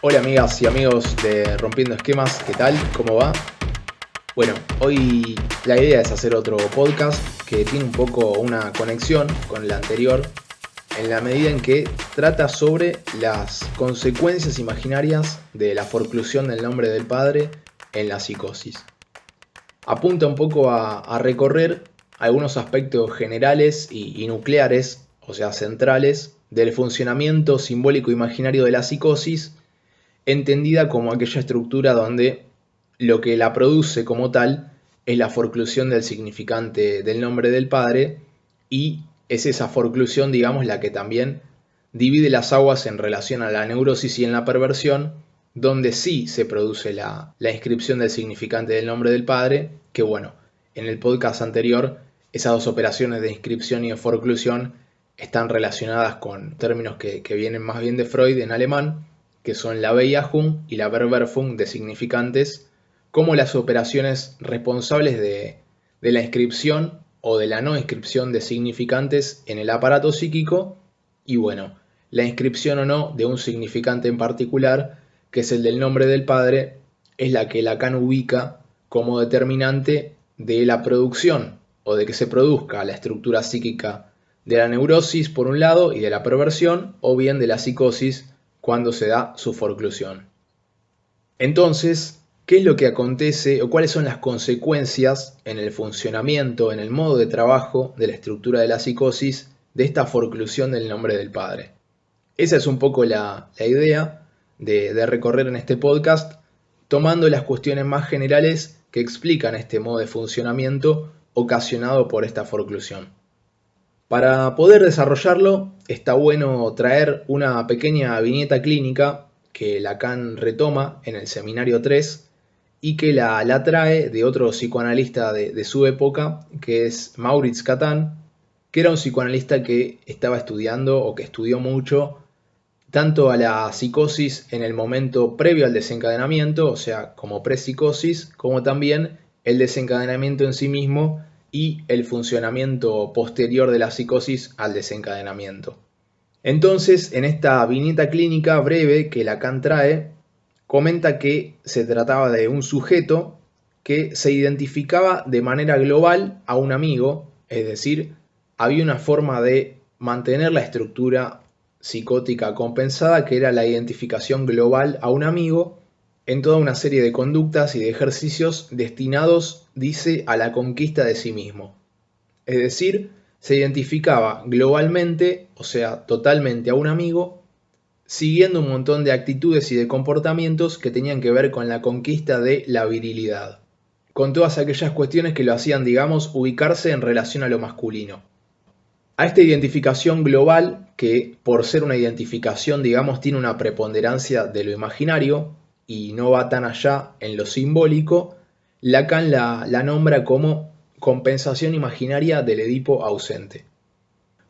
Hola amigas y amigos de Rompiendo Esquemas, ¿qué tal? ¿Cómo va? Bueno, hoy la idea es hacer otro podcast que tiene un poco una conexión con el anterior, en la medida en que trata sobre las consecuencias imaginarias de la forclusión del nombre del padre en la psicosis. Apunta un poco a recorrer algunos aspectos generales y nucleares, o sea, centrales, del funcionamiento simbólico imaginario de la psicosis, entendida como aquella estructura donde lo que la produce como tal es la forclusión del significante del nombre del padre, y es esa forclusión, digamos, la que también divide las aguas en relación a la neurosis y en la perversión, donde sí se produce la inscripción del significante del nombre del padre, que bueno, en el podcast anterior esas dos operaciones de inscripción y de forclusión están relacionadas con términos que vienen más bien de Freud en alemán, que son la Beihachung y la Verwerfung de significantes, como las operaciones responsables de la inscripción o de la no inscripción de significantes en el aparato psíquico, y bueno, la inscripción o no de un significante en particular, que es el del nombre del padre, es la que Lacan ubica como determinante de la producción o de que se produzca la estructura psíquica de la neurosis por un lado y de la perversión, o bien de la psicosis cuando se da su forclusión. Entonces, ¿qué es lo que acontece o cuáles son las consecuencias en el funcionamiento, en el modo de trabajo de la estructura de la psicosis de esta forclusión del nombre del padre? Esa es un poco la idea de recorrer en este podcast, tomando las cuestiones más generales que explican este modo de funcionamiento ocasionado por esta forclusión. Para poder desarrollarlo, está bueno traer una pequeña viñeta clínica que Lacan retoma en el Seminario 3 y que la trae de otro psicoanalista de su época, que es Maurits Catán, que era un psicoanalista que estaba estudiando o que estudió mucho tanto a la psicosis en el momento previo al desencadenamiento, o sea, como prepsicosis, como también el desencadenamiento en sí mismo y el funcionamiento posterior de la psicosis al desencadenamiento. Entonces, en esta viñeta clínica breve que Lacan trae, comenta que se trataba de un sujeto que se identificaba de manera global a un amigo, es decir, había una forma de mantener la estructura psicótica compensada, que era la identificación global a un amigo en toda una serie de conductas y de ejercicios destinados, dice, a la conquista de sí mismo. Es decir, se identificaba globalmente, o sea, totalmente a un amigo, siguiendo un montón de actitudes y de comportamientos que tenían que ver con la conquista de la virilidad, con todas aquellas cuestiones que lo hacían, digamos, ubicarse en relación a lo masculino. A esta identificación global, que por ser una identificación, digamos, tiene una preponderancia de lo imaginario y no va tan allá en lo simbólico, Lacan la nombra como compensación imaginaria del Edipo ausente.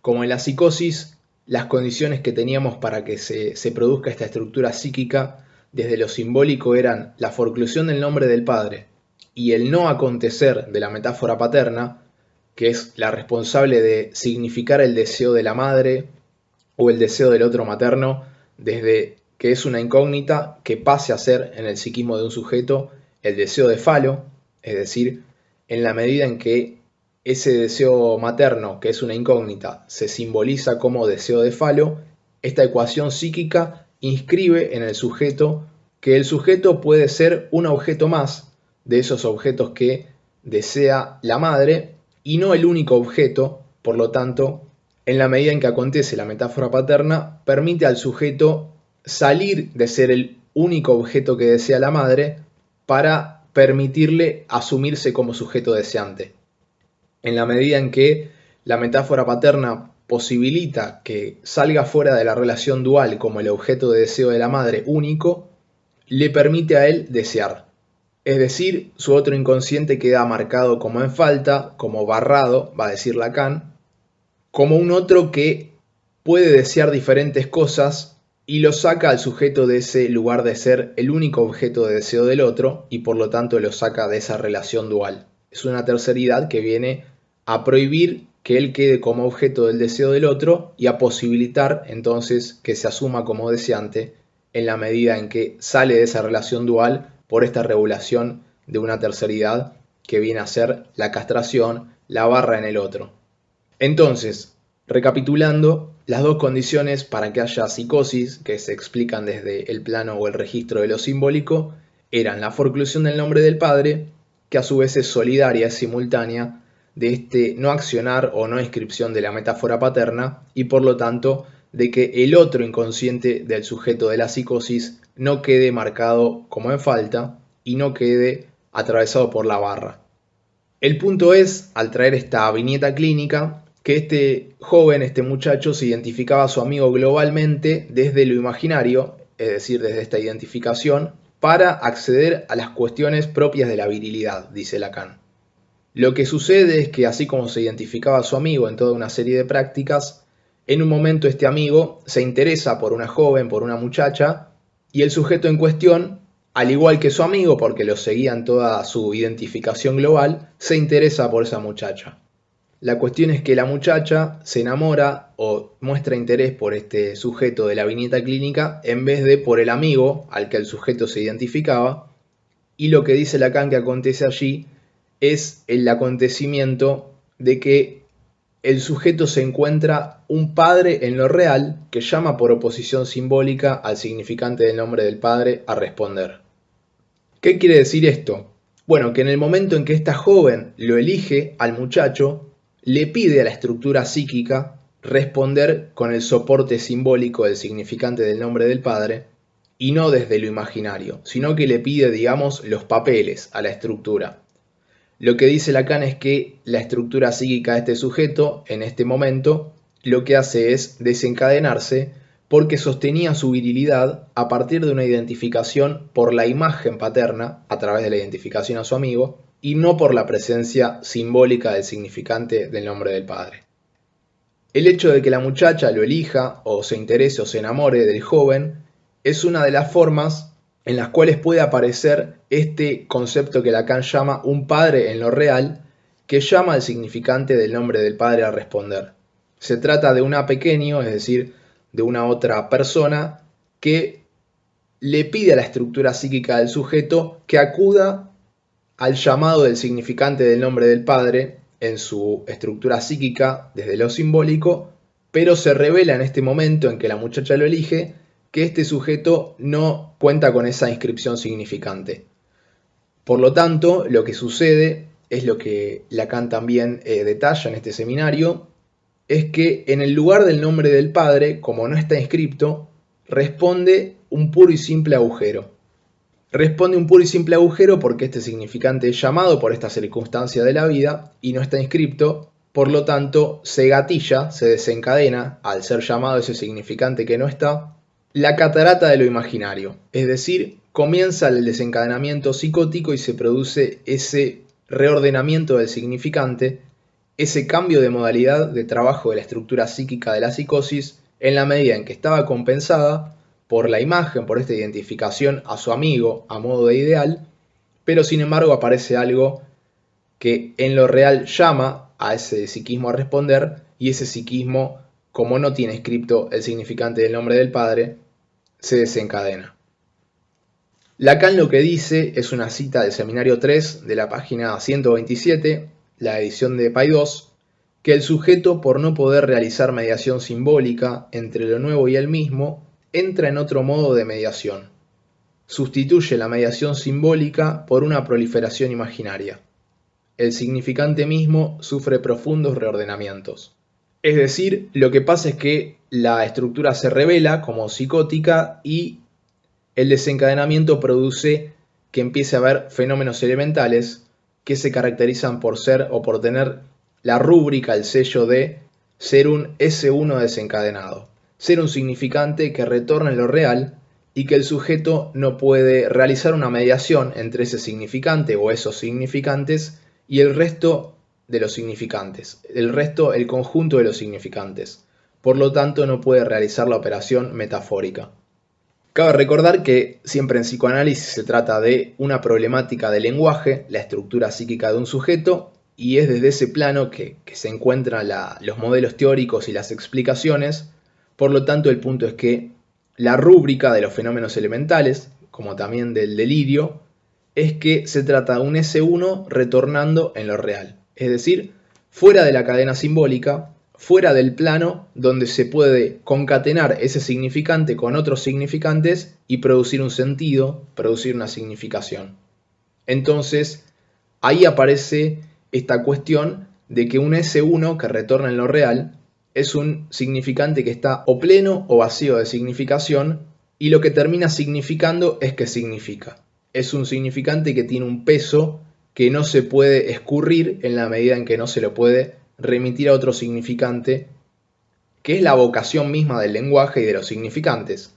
Como en la psicosis, las condiciones que teníamos para que se produzca esta estructura psíquica desde lo simbólico eran la forclusión del nombre del padre y el no acontecer de la metáfora paterna, que es la responsable de significar el deseo de la madre o el deseo del otro materno, desde que es una incógnita que pase a ser en el psiquismo de un sujeto el deseo de falo, es decir, en la medida en que ese deseo materno, que es una incógnita, se simboliza como deseo de falo, esta ecuación psíquica inscribe en el sujeto que el sujeto puede ser un objeto más de esos objetos que desea la madre y no el único objeto. Por lo tanto, en la medida en que acontece la metáfora paterna, permite al sujeto salir de ser el único objeto que desea la madre para permitirle asumirse como sujeto deseante. En la medida en que la metáfora paterna posibilita que salga fuera de la relación dual como el objeto de deseo de la madre único, le permite a él desear. Es decir, su otro inconsciente queda marcado como en falta, como barrado, va a decir Lacan, como un otro que puede desear diferentes cosas y lo saca al sujeto de ese lugar de ser el único objeto de deseo del otro, y por lo tanto lo saca de esa relación dual. Es una terceridad que viene a prohibir que él quede como objeto del deseo del otro y a posibilitar entonces que se asuma como deseante en la medida en que sale de esa relación dual por esta regulación de una terceridad que viene a ser la castración, la barra en el otro. Entonces, recapitulando, las dos condiciones para que haya psicosis, que se explican desde el plano o el registro de lo simbólico, eran la forclusión del nombre del padre, que a su vez es solidaria, es simultánea, de este no accionar o no inscripción de la metáfora paterna, y por lo tanto de que el otro inconsciente del sujeto de la psicosis no quede marcado como en falta y no quede atravesado por la barra. El punto es, al traer esta viñeta clínica, que este joven, este muchacho, se identificaba a su amigo globalmente desde lo imaginario, es decir, desde esta identificación, para acceder a las cuestiones propias de la virilidad, dice Lacan. Lo que sucede es que así como se identificaba a su amigo en toda una serie de prácticas, en un momento este amigo se interesa por una joven, por una muchacha, y el sujeto en cuestión, al igual que su amigo, porque lo seguía en toda su identificación global, se interesa por esa muchacha. La cuestión es que la muchacha se enamora o muestra interés por este sujeto de la viñeta clínica en vez de por el amigo al que el sujeto se identificaba, y lo que dice Lacan que acontece allí es el acontecimiento de que el sujeto se encuentra un padre en lo real que llama por oposición simbólica al significante del nombre del padre a responder. ¿Qué quiere decir esto? Bueno, que en el momento en que esta joven lo elige al muchacho, le pide a la estructura psíquica responder con el soporte simbólico del significante del nombre del padre y no desde lo imaginario, sino que le pide, digamos, los papeles a la estructura. Lo que dice Lacan es que la estructura psíquica de este sujeto, en este momento, lo que hace es desencadenarse porque sostenía su virilidad a partir de una identificación por la imagen paterna, a través de la identificación a su amigo, y no por la presencia simbólica del significante del nombre del padre. El hecho de que la muchacha lo elija, o se interese o se enamore del joven, es una de las formas en las cuales puede aparecer este concepto que Lacan llama un padre en lo real, que llama al significante del nombre del padre a responder. Se trata de una pequeño, es decir, de una otra persona, que le pide a la estructura psíquica del sujeto que acuda al llamado del significante del nombre del padre en su estructura psíquica desde lo simbólico, pero se revela en este momento en que la muchacha lo elige que este sujeto no cuenta con esa inscripción significante. Por lo tanto, lo que sucede es lo que Lacan también detalla en este seminario, es que en el lugar del nombre del padre, como no está inscripto, responde un puro y simple agujero. Responde un puro y simple agujero porque este significante es llamado por esta circunstancia de la vida y no está inscripto, por lo tanto se gatilla, se desencadena, al ser llamado ese significante que no está, la catarata de lo imaginario, es decir, comienza el desencadenamiento psicótico y se produce ese reordenamiento del significante, ese cambio de modalidad de trabajo de la estructura psíquica de la psicosis en la medida en que estaba compensada por la imagen, por esta identificación a su amigo a modo de ideal, pero sin embargo aparece algo que en lo real llama a ese psiquismo a responder y ese psiquismo, como no tiene escrito el significante del nombre del padre, se desencadena. Lacan lo que dice es una cita del seminario 3 de la página 127, la edición de Paidós, que el sujeto, por no poder realizar mediación simbólica entre lo nuevo y el mismo, entra en otro modo de mediación. Sustituye la mediación simbólica por una proliferación imaginaria. El significante mismo sufre profundos reordenamientos. Es decir, lo que pasa es que la estructura se revela como psicótica y el desencadenamiento produce que empiece a haber fenómenos elementales que se caracterizan por ser o por tener la rúbrica, el sello de ser un S1 desencadenado, ser un significante que retorna en lo real y que el sujeto no puede realizar una mediación entre ese significante o esos significantes y el resto de los significantes, el conjunto de los significantes. Por lo tanto, no puede realizar la operación metafórica. Cabe recordar que siempre en psicoanálisis se trata de una problemática de lenguaje, la estructura psíquica de un sujeto, y es desde ese plano que se encuentran los modelos teóricos y las explicaciones. Por lo tanto, el punto es que La rúbrica de los fenómenos elementales, como también del delirio, es que se trata de un S1 retornando en lo real, es decir, fuera de la cadena simbólica, fuera del plano donde se puede concatenar ese significante con otros significantes y producir un sentido, producir una significación. Entonces, ahí aparece esta cuestión de que un S1 que retorna en lo real es un significante que está o pleno o vacío de significación y lo que termina significando es que significa. Es un significante que tiene un peso que no se puede escurrir en la medida en que no se lo puede remitir a otro significante, que es la vocación misma del lenguaje y de los significantes.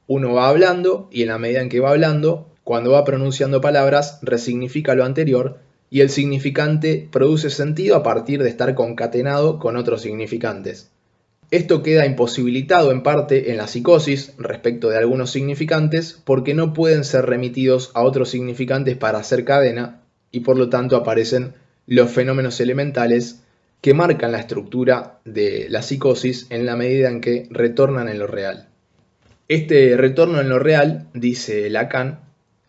Uno va hablando y en la medida en que va hablando, cuando va pronunciando palabras, resignifica lo anterior y el significante produce sentido a partir de estar concatenado con otros significantes. Esto queda imposibilitado en parte en la psicosis respecto de algunos significantes porque no pueden ser remitidos a otros significantes para hacer cadena y por lo tanto aparecen los fenómenos elementales que marcan la estructura de la psicosis en la medida en que retornan en lo real. Este retorno en lo real, dice Lacan,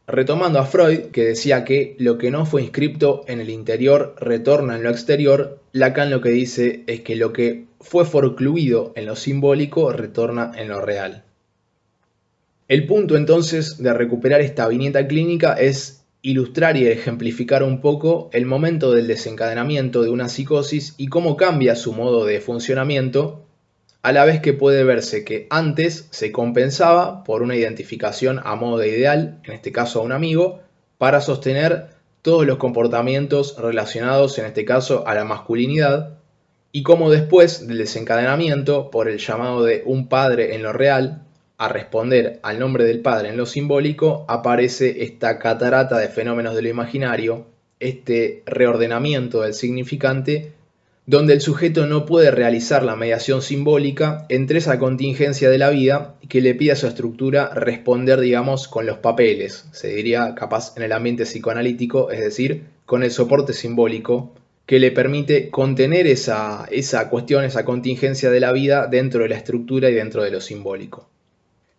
retomando a Freud, que decía que lo que no fue inscripto en el interior retorna en lo exterior, Lacan lo que dice es que lo que fue forcluido en lo simbólico retorna en lo real. El punto entonces de recuperar esta viñeta clínica es ilustrar y ejemplificar un poco el momento del desencadenamiento de una psicosis y cómo cambia su modo de funcionamiento, a la vez que puede verse que antes se compensaba por una identificación a modo de ideal, en este caso a un amigo, para sostener todos los comportamientos relacionados, en este caso, a la masculinidad, y cómo después del desencadenamiento, por el llamado de un padre en lo real, a responder al nombre del padre en lo simbólico, aparece esta catarata de fenómenos de lo imaginario, este reordenamiento del significante, donde el sujeto no puede realizar la mediación simbólica entre esa contingencia de la vida que le pide a su estructura responder, digamos, con los papeles, se diría capaz en el ambiente psicoanalítico, es decir, con el soporte simbólico que le permite contener esa cuestión, esa contingencia de la vida dentro de la estructura y dentro de lo simbólico.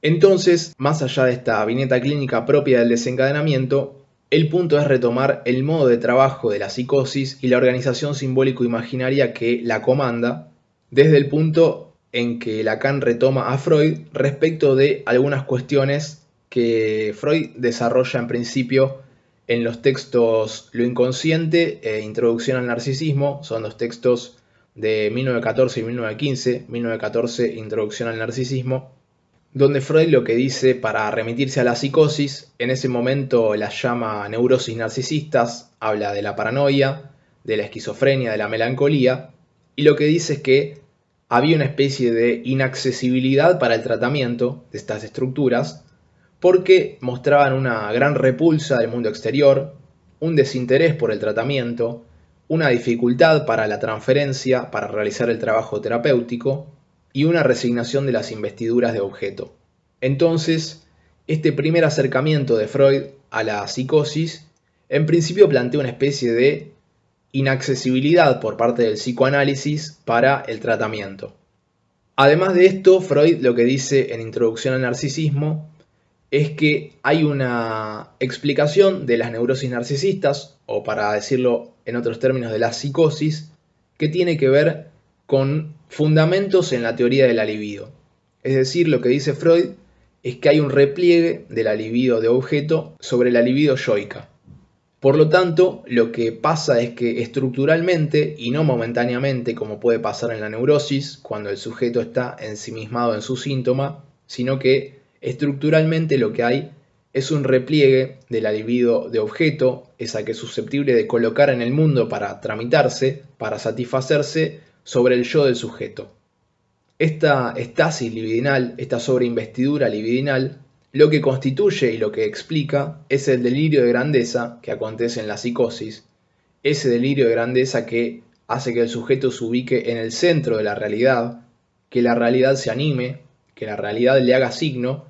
Entonces, más allá de esta viñeta clínica propia del desencadenamiento, el punto es retomar el modo de trabajo de la psicosis y la organización simbólico-imaginaria que la comanda, desde el punto en que Lacan retoma a Freud respecto de algunas cuestiones que Freud desarrolla en principio en los textos Lo inconsciente e Introducción al narcisismo, son dos textos de 1914 y 1915, 1914 Introducción al narcisismo, donde Freud lo que dice para remitirse a la psicosis, en ese momento las llama neurosis narcisistas, habla de la paranoia, de la esquizofrenia, de la melancolía, y lo que dice es que había una especie de inaccesibilidad para el tratamiento de estas estructuras, porque mostraban una gran repulsa del mundo exterior, un desinterés por el tratamiento, una dificultad para la transferencia, para realizar el trabajo terapéutico, y una resignación de las investiduras de objeto. Entonces, este primer acercamiento de Freud a la psicosis, en principio plantea una especie de inaccesibilidad por parte del psicoanálisis para el tratamiento. Además de esto, Freud lo que dice en Introducción al narcisismo es que hay una explicación de las neurosis narcisistas, o para decirlo en otros términos, de la psicosis, que tiene que ver con fundamentos en la teoría de la libido. Es decir, lo que dice Freud es que hay un repliegue de la libido de objeto sobre la libido yoica. Por lo tanto, lo que pasa es que estructuralmente y no momentáneamente, como puede pasar en la neurosis, cuando el sujeto está ensimismado en su síntoma, sino que estructuralmente lo que hay es un repliegue de la libido de objeto, esa que es susceptible de colocar en el mundo para tramitarse, para satisfacerse, sobre el yo del sujeto. Esta estasis libidinal, esta sobreinvestidura libidinal, lo que constituye y lo que explica es el delirio de grandeza que acontece en la psicosis, ese delirio de grandeza que hace que el sujeto se ubique en el centro de la realidad, que la realidad se anime, que la realidad le haga signo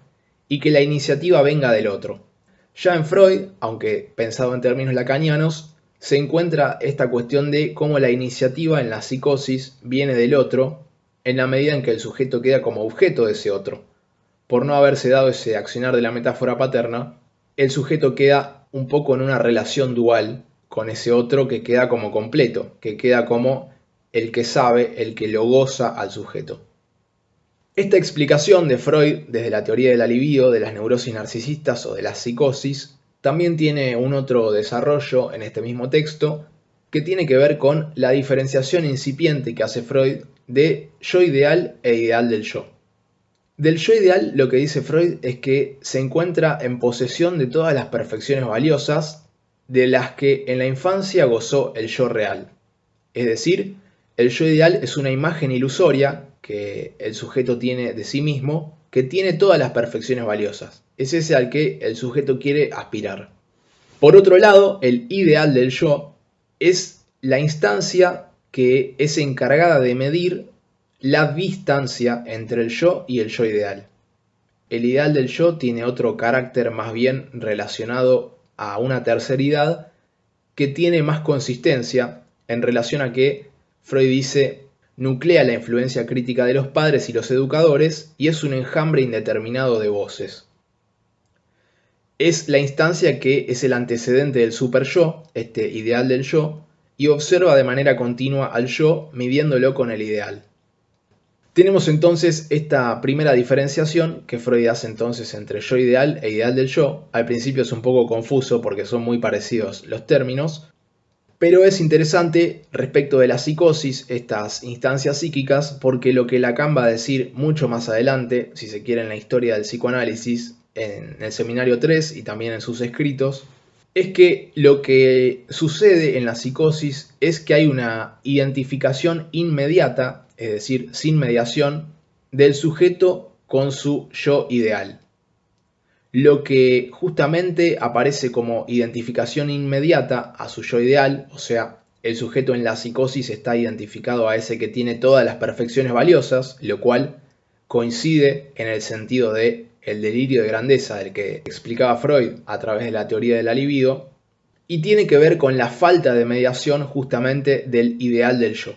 y que la iniciativa venga del otro. Ya en Freud, aunque pensado en términos lacanianos, se encuentra esta cuestión de cómo la iniciativa en la psicosis viene del otro en la medida en que el sujeto queda como objeto de ese otro. por no haberse dado ese accionar de la metáfora paterna, el sujeto queda un poco en una relación dual con ese otro que queda como completo, que queda como el que sabe, el que lo goza al sujeto. Esta explicación de Freud desde la teoría de la libido, de las neurosis narcisistas o de la psicosis, también tiene un otro desarrollo en este mismo texto que tiene que ver con la diferenciación incipiente que hace Freud de yo ideal e ideal del yo. Del yo ideal lo que dice Freud es que se encuentra en posesión de todas las perfecciones valiosas de las que en la infancia gozó el yo real. Es decir, el yo ideal es una imagen ilusoria que el sujeto tiene de sí mismo, que tiene todas las perfecciones valiosas. Es ese al que el sujeto quiere aspirar. Por otro lado, el ideal del yo es la instancia que es encargada de medir la distancia entre el yo y el yo ideal. El ideal del yo tiene otro carácter más bien relacionado a una terceridad que tiene más consistencia en relación a que Freud dice nuclea la influencia crítica de los padres y los educadores y es un enjambre indeterminado de voces. Es la instancia que es el antecedente del superyo, este ideal del yo, y observa de manera continua al yo midiéndolo con el ideal. Tenemos entonces esta primera diferenciación que Freud hace entonces entre yo ideal e ideal del yo. Al principio es un poco confuso porque son muy parecidos los términos, pero es interesante respecto de la psicosis, estas instancias psíquicas, porque lo que Lacan va a decir mucho más adelante, si se quiere en la historia del psicoanálisis, en el Seminario 3 y también en sus escritos, es que lo que sucede en la psicosis es que hay una identificación inmediata, es decir, sin mediación, del sujeto con su yo ideal. Lo que justamente aparece como identificación inmediata a su yo ideal, o sea, el sujeto en la psicosis está identificado a ese que tiene todas las perfecciones valiosas, lo cual coincide en el sentido de el delirio de grandeza del que explicaba Freud a través de la teoría de la libido, y tiene que ver con la falta de mediación justamente del ideal del yo.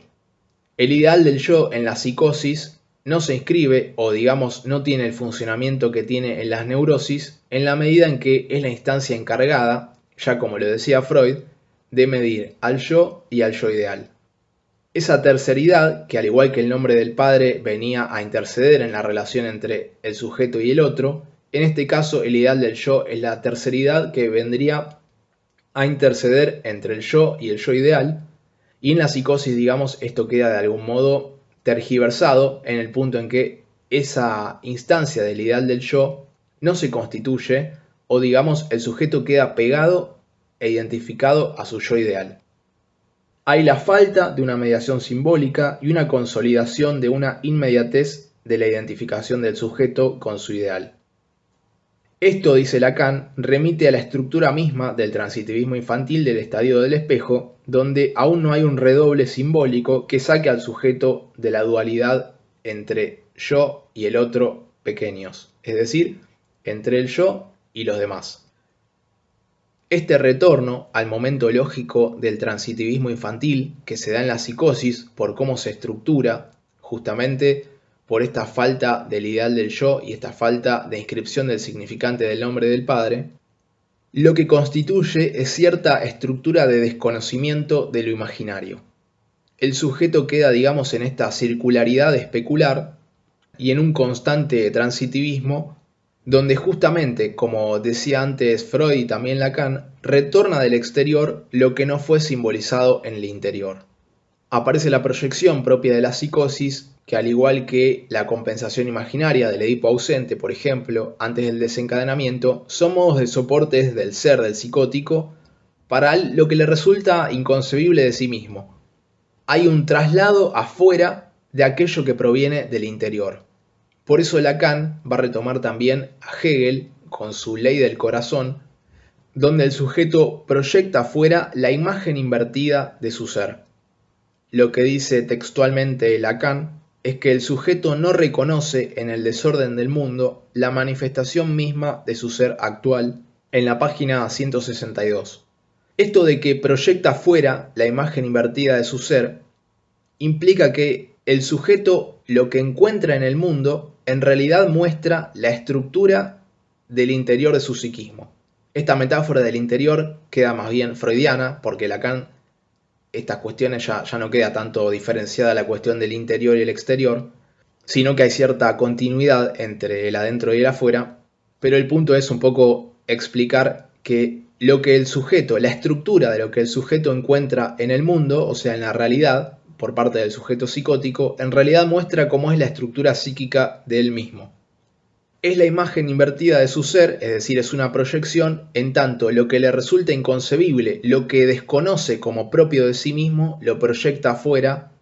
El ideal del yo en la psicosis no se inscribe o digamos no tiene el funcionamiento que tiene en las neurosis en la medida en que es la instancia encargada, ya como lo decía Freud, de medir al yo y al yo ideal. Esa terceridad, que al igual que el nombre del padre venía a interceder en la relación entre el sujeto y el otro, en este caso el ideal del yo es la terceridad que vendría a interceder entre el yo y el yo ideal, y en la psicosis, digamos, esto queda de algún modo tergiversado en el punto en que esa instancia del ideal del yo no se constituye o digamos el sujeto queda pegado e identificado a su yo ideal. Hay la falta de una mediación simbólica y una consolidación de una inmediatez de la identificación del sujeto con su ideal. Esto, dice Lacan, remite a la estructura misma del transitivismo infantil del estadio del espejo, donde aún no hay un redoble simbólico que saque al sujeto de la dualidad entre yo y el otro pequeños, es decir, entre el yo y los demás. Este retorno al momento lógico del transitivismo infantil que se da en la psicosis por cómo se estructura, justamente por esta falta del ideal del yo y esta falta de inscripción del significante del nombre del padre, lo que constituye es cierta estructura de desconocimiento de lo imaginario. El sujeto queda, digamos, en esta circularidad especular y en un constante transitivismo donde justamente, como decía antes Freud y también Lacan, retorna del exterior lo que no fue simbolizado en el interior. Aparece la proyección propia de la psicosis, que al igual que la compensación imaginaria del Edipo ausente, por ejemplo, antes del desencadenamiento, son modos de soportes del ser del psicótico para lo que le resulta inconcebible de sí mismo. Hay un traslado afuera de aquello que proviene del interior. Por eso Lacan va a retomar también a Hegel con su ley del corazón, donde el sujeto proyecta afuera la imagen invertida de su ser. Lo que dice textualmente Lacan es que el sujeto no reconoce en el desorden del mundo la manifestación misma de su ser actual, en la página 162. Esto de que proyecta fuera la imagen invertida de su ser implica que el sujeto lo que encuentra en el mundo en realidad muestra la estructura del interior de su psiquismo. Esta metáfora del interior queda más bien freudiana, porque Lacan estas cuestiones ya no queda tanto diferenciada la cuestión del interior y el exterior, sino que hay cierta continuidad entre el adentro y el afuera, pero el punto es un poco explicar que lo que el sujeto, la estructura de lo que el sujeto encuentra en el mundo, o sea, en la realidad, por parte del sujeto psicótico, en realidad muestra cómo es la estructura psíquica de él mismo. Es la imagen invertida de su ser, es decir, es una proyección, en tanto lo que le resulta inconcebible, lo que desconoce como propio de sí mismo, lo proyecta afuera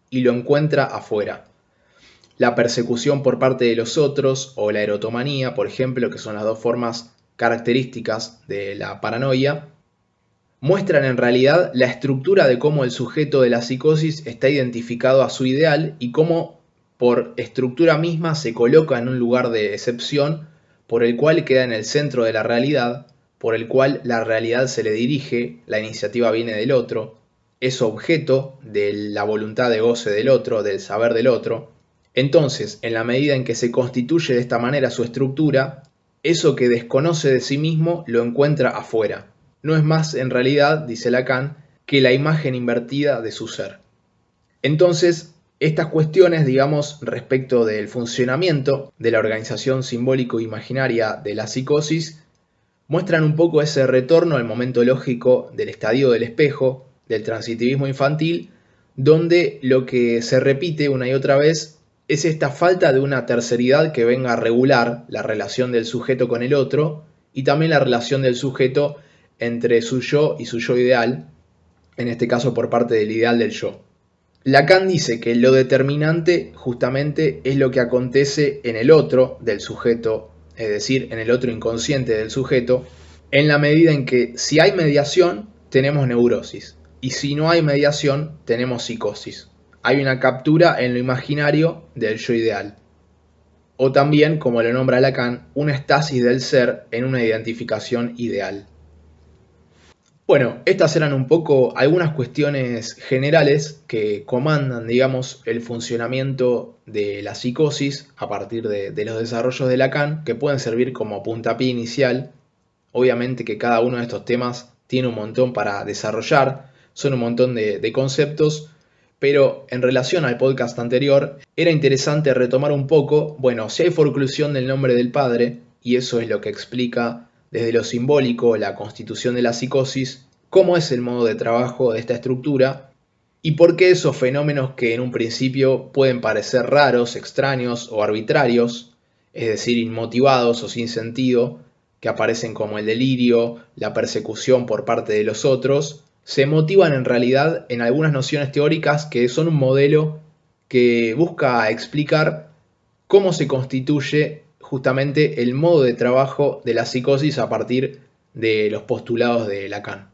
y lo encuentra afuera. La persecución por parte de los otros o la erotomanía, por ejemplo, que son las dos formas características de la paranoia, muestran en realidad la estructura de cómo el sujeto de la psicosis está identificado a su ideal y cómo por estructura misma se coloca en un lugar de excepción por el cual queda en el centro de la realidad, por el cual la realidad se le dirige, la iniciativa viene del otro, es objeto de la voluntad de goce del otro, del saber del otro. Entonces, en la medida en que se constituye de esta manera su estructura, eso que desconoce de sí mismo lo encuentra afuera. No es más en realidad, dice Lacan, que la imagen invertida de su ser. Entonces, estas cuestiones, digamos, respecto del funcionamiento de la organización simbólico-imaginaria de la psicosis, muestran un poco ese retorno al momento lógico del estadio del espejo, del transitivismo infantil, donde lo que se repite una y otra vez es esta falta de una terceridad que venga a regular la relación del sujeto con el otro y también la relación del sujeto entre su yo y su yo ideal, en este caso por parte del ideal del yo. Lacan dice que lo determinante justamente es lo que acontece en el otro del sujeto, es decir, en el otro inconsciente del sujeto, en la medida en que si hay mediación tenemos neurosis y si no hay mediación tenemos psicosis. Hay una captura en lo imaginario del yo ideal. O también, como lo nombra Lacan, una estasis del ser en una identificación ideal. Bueno, estas eran un poco algunas cuestiones generales que comandan, digamos, el funcionamiento de la psicosis a partir de los desarrollos de Lacan, que pueden servir como puntapié inicial. Obviamente que cada uno de estos temas tiene un montón para desarrollar, son un montón de conceptos, pero en relación al podcast anterior, era interesante retomar un poco, bueno, si hay forclusión del nombre del padre, y eso es lo que explica desde lo simbólico la constitución de la psicosis, cómo es el modo de trabajo de esta estructura y por qué esos fenómenos que en un principio pueden parecer raros, extraños o arbitrarios, es decir, inmotivados o sin sentido, que aparecen como el delirio, la persecución por parte de los otros, se motivan en realidad en algunas nociones teóricas que son un modelo que busca explicar cómo se constituye justamente el modo de trabajo de la psicosis a partir de los postulados de Lacan.